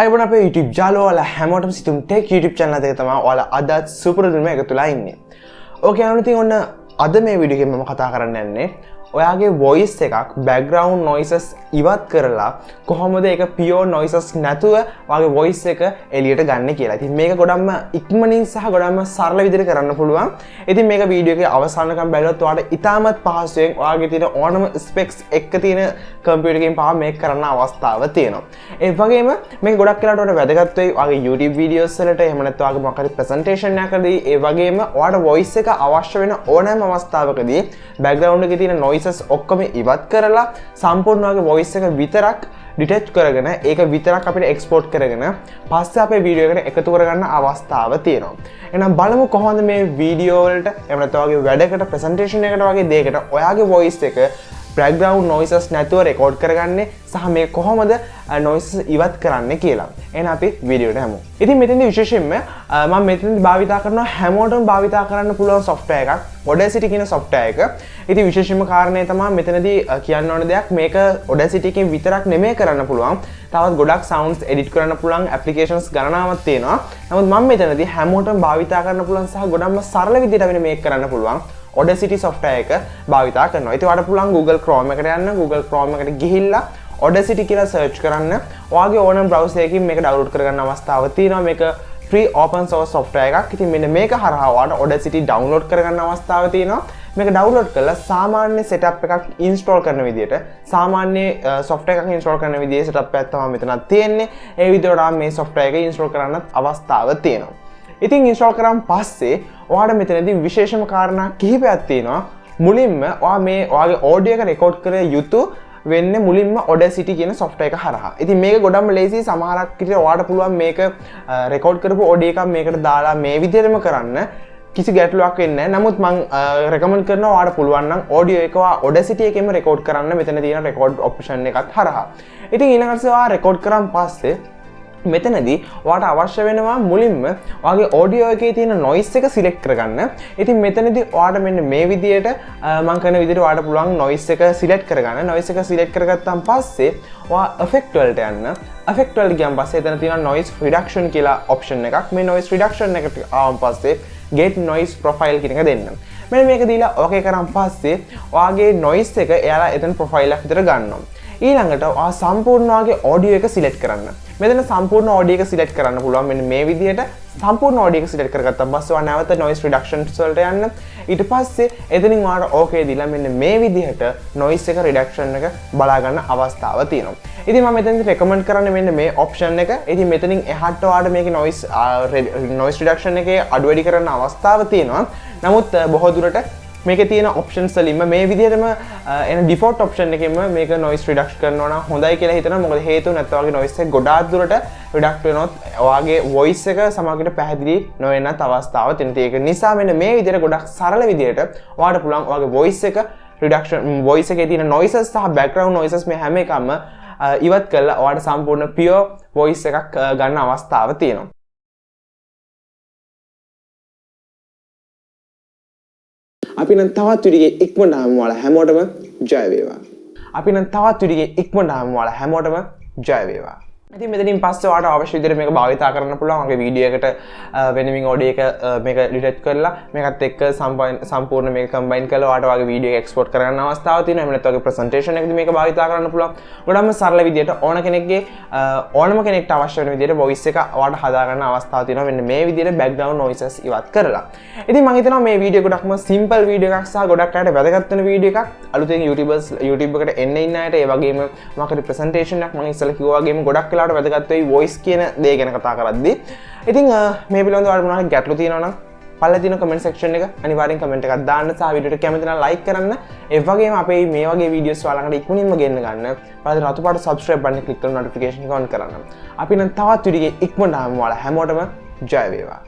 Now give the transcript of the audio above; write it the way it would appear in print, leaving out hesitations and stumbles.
අයිබෝන අපේ YouTube යාළුවෝ ඔයාලා හැමෝටම sithumtech YouTube channel එකේ තමයි ඔයාලා අදත් සුපුරුදුම එකතුලා ඉන්නේ. ඕකේ අනුන් ඉතින් ඔන්න අද මේ වීඩියෝ එකේ මම කතා කරන්න යන්නේ ඔයාගේ voice එකක් background noises ඉවත් කරලා කොහොමද ඒක pure noises නැතුව ඔයාගේ voice එක එළියට ගන්න කියලා. ඉතින් මේක ගොඩක්ම ඉක්මනින් සහ ගොඩක්ම සරල විදිහට කරන්න පුළුවන්. ඉතින් මේක වීඩියෝ එකේ අවසානකම් බලුවොත් ඔයාලට ඉතාමත් පහසුවෙන් ඔයාගේ තියෙන ඕනම specs එක්ක තියෙන කම්පියුටර් එකකින් පවා මේක කරන්න අවස්ථාව තියෙනවා. ඒ වගේම මේක ගොඩක් වෙලාවට ඔයාලට වැදගත් වෙයි ඔයාගේ YouTube videos වලට එහෙම නැත්නම් ඔයාගේ මොකක් හරි presentation එකකදී ඒ වගේම ඔයාලට voice එක අවශ්‍ය වෙන ඕනෑම අවස්ථාවකදී background එකේ තියෙන noise ඔක්කොම ඉවත් කරලා සම්පූර්ණ වගේ voice එක විතරක් detach කරගෙන ඒක විතරක් අපිට export කරගෙන පස්සේ අපේ වීඩියෝ එකට එකතු කරගන්න අවස්ථාව තියෙනවා. එහෙනම් බලමු කොහොමද මේ වීඩියෝ වලට එහෙම නැත්නම් වගේ වැඩකට presentation එකකට වගේ දෙයකට ඔයාගේ voice එක background noises නැතුව record කරගන්නේ සහ මේක කොහොමද noises ඉවත් කරන්නේ කියලා. එහෙනම් අපි වීඩියෝට යමු. ඉතින් මෙතනදී විශේෂයෙන්ම මම මෙතනදී භාවිතා කරන හැමෝටම භාවිතා කරන්න පුළුවන් software එකක් audacity කියන software එක. ඉතින් විශේෂයෙන්ම කාරණේ තමයි මෙතනදී කියන්න ඕන දෙයක් මේක audacity එකෙන් විතරක් නෙමෙයි කරන්න පුළුවන්. තවත් ගොඩක් sounds edit කරන්න පුළුවන් applications ගණනාවක් තියෙනවා. නමුත් මම මෙතනදී හැමෝටම භාවිතා කරන්න පුළුවන් සහ ගොඩක්ම සරල විදිහට අපිට මේක කරන්න පුළුවන් audacity software එක භාවිතා කරනවා. ඉතින් ඔයාලට පුළුවන් Google Chrome එකට යන්න. Google Chrome එකට ගිහිල්ලා audacity කියලා search කරන්න. ඔයාගේ ඕනම browser එකකින් මේක download කරගන්න අවස්ථාවක් තියෙනවා. මේක free open source software එකක්. ඉතින් මෙන්න මේක හරහා ඔයාලට audacity download කරගන්න අවස්ථාවක් තියෙනවා. මේක download කරලා සාමාන්‍ය setup එකක් install කරන විදිහට සාමාන්‍ය software එකක් install කරන විදිහේ setup එකක් තමයි මෙතන තියෙන්නේ. ඒ විදිහට මේ software එක install කරන්න අවස්ථාවක් තියෙනවා. ඉතින් install කරාන් පස්සේ ඔයාලට මෙතනදී විශේෂම කාරණා කිහිපයක් තියෙනවා. මුලින්ම ඔයා මේ ඔයාගේ audio එක record කර යුතු වෙන්නේ මුලින්ම audacity කියන software එක හරහා. ඉතින් මේක ගොඩක්ම ලේසි. සමහරක් විට ඔයාලට පුළුවන් මේක record කරපු audio එකක් මේකට දාලා මේ විදිහටම කරන්න. කිසි ගැටලුවක් වෙන්නේ නැහැ. නමුත් මම recommend කරනවා ඔයාලට පුළුවන් නම් audio එක audacity එකෙන්ම record කරන්න මෙතන තියෙන record option එකත් හරහා. ඉතින් ඊළඟට ඔයා record කරාන් පස්සේ මෙතනදී ඔයාලට අවශ්‍ය වෙනවා මුලින්ම ඔයාගේ audio එකේ තියෙන noise එක select කරගන්න. ඉතින් මෙතනදී ඔයාලට මෙන්න මේ විදියට මම කරන විදියට ඔයාලට පුළුවන් noise එක select කරගන්න. noise එක select කරගත්තාන් පස්සේ ඔයා effect වලට යන්න. effect වලට ගියාන් පස්සේ එතන තියෙනවා noise reduction කියලා option එකක්. මේ noise reduction එකට ආවන් පස්සේ get noise profile කියන එක දෙන්න. මෙන්න මේක දීලා okay කරාන් පස්සේ ඔයාගේ noise එක එයාලා එතන profile එකක් විතර ගන්නවා. ඊළඟට ඔයා සම්පූර්ණ ඔයාගේ audio එක select කරන්න. මෙතන සම්පූර්ණ audio එක select කරන්න පුළුවන් මෙන්න මේ විදිහට සම්පූර්ණ audio එක select කරගත්තාන් පස්සේ ඔයා නැවත noise reduction වලට යන්න. ඊට පස්සේ එතනින් ඔයාලට okay දීලා මෙන්න මේ විදිහට noise එක reduction එක බලා ගන්න අවස්ථාව තියෙනවා. ඉතින් මම මෙතනදී recommend කරන්නේ මෙන්න මේ option එක. ඉතින් මෙතනින් එහාට ඔයාලට මේකේ noise reduction එකේ අඩු වැඩි කරන්න අවස්ථාව තියෙනවා. නමුත් බොහෝ දුරට මේකේ තියෙන options වලින්ම මේ විදිහටම එන default option එකෙන්ම මේක noise reduction කරනවා නම් හොඳයි කියලා හිතනවා. මොකද හේතුව නැත්නම් ඔයාගේ noise එක ගොඩාක් දුරට reduct වෙනොත් ඔයාගේ voice එක සමහරකට පැහැදිලි නොවෙන්නත් අවස්ථාවක් තියෙනවා. ඒක නිසා මෙන්න මේ විදිහට ගොඩක් සරල විදිහට ඔයාලට පුළුවන් ඔයාගේ voice එක reduction voice එකේ තියෙන noises සහ background noises මේ හැම එකම ඉවත් කරලා ඔයාලට සම්පූර්ණ pure voice එකක් ගන්න අවස්ථාව තියෙනවා. අපි නම් තවත් වීඩියෝ ඉක්මනට ආවම ඔයාලා හැමෝටම ජය වේවා. අපි නම් තවත් වීඩියෝ ඉක්මනට ආවම ඔයාලා හැමෝටම ජය වේවා. ඉතින් මෙතනින් පස්සේ ඔයාලට අවශ්‍ය විදිහට මේක භාවිතා කරන්න පුළුවන්. ඔයාගේ වීඩියෝ එකට වෙනමින් audio එක මේක detach කරලා මේකත් එක්ක සම්පූර්ණ මේක combine කරලා ඔයාලට ඔයාගේ වීඩියෝ එක export කරගන්න අවස්ථාවක් තියෙනවා. එහෙම නැත්නම් ඔයාගේ presentation එකදී මේක භාවිතා කරන්න පුළුවන්. ගොඩක්ම සරල විදිහට ඕන කෙනෙක්ගේ ඕනම කෙනෙක්ට අවශ්‍ය වෙන විදිහට voice එක ඔයාලට හදා ගන්න අවස්ථාවක් තියෙනවා. මෙන්න මේ විදිහට background noises ඉවත් කරලා. ඉතින් මම හිතනවා මේ වීඩියෝ ගොඩක්ම simple වීඩියෝ එකක් සහ ගොඩක් අයට වැදගත් වෙන වීඩියෝ එකක්. අලුතෙන් YouTube එකට එන්න ඉන්න අයට ඒ වගේම මොකක්ද presentation එකක් මම ඉස්සෙල්ලා කිව්වා වගේම ගොඩක් වැදගත් වෙයි voice කියන දේ ගැන කතා කරද්දී. ඉතින් මේ පිළිබඳව ඔයාලට මොනවා හරි ගැටලු තියෙනවා නම් පල්ලේ තියෙන comment section එක අනිවාර්යෙන් comment එකක් දාන්න සහ වීඩියෝට කැමති නම් like කරන්න. ඒ වගේම අපේ මේ වගේ වීඩියෝස් ඔයාලකට ඉක්මනින්ම ගෙන්න ගන්න. ඔයාලා රතු පාට subscribe button එක click කරලා notification එක on කරන්න. අපි නම් තවත් වීඩියෝ ඉක්මනට ආවම ඔයාලා හැමෝටම ජය වේවා.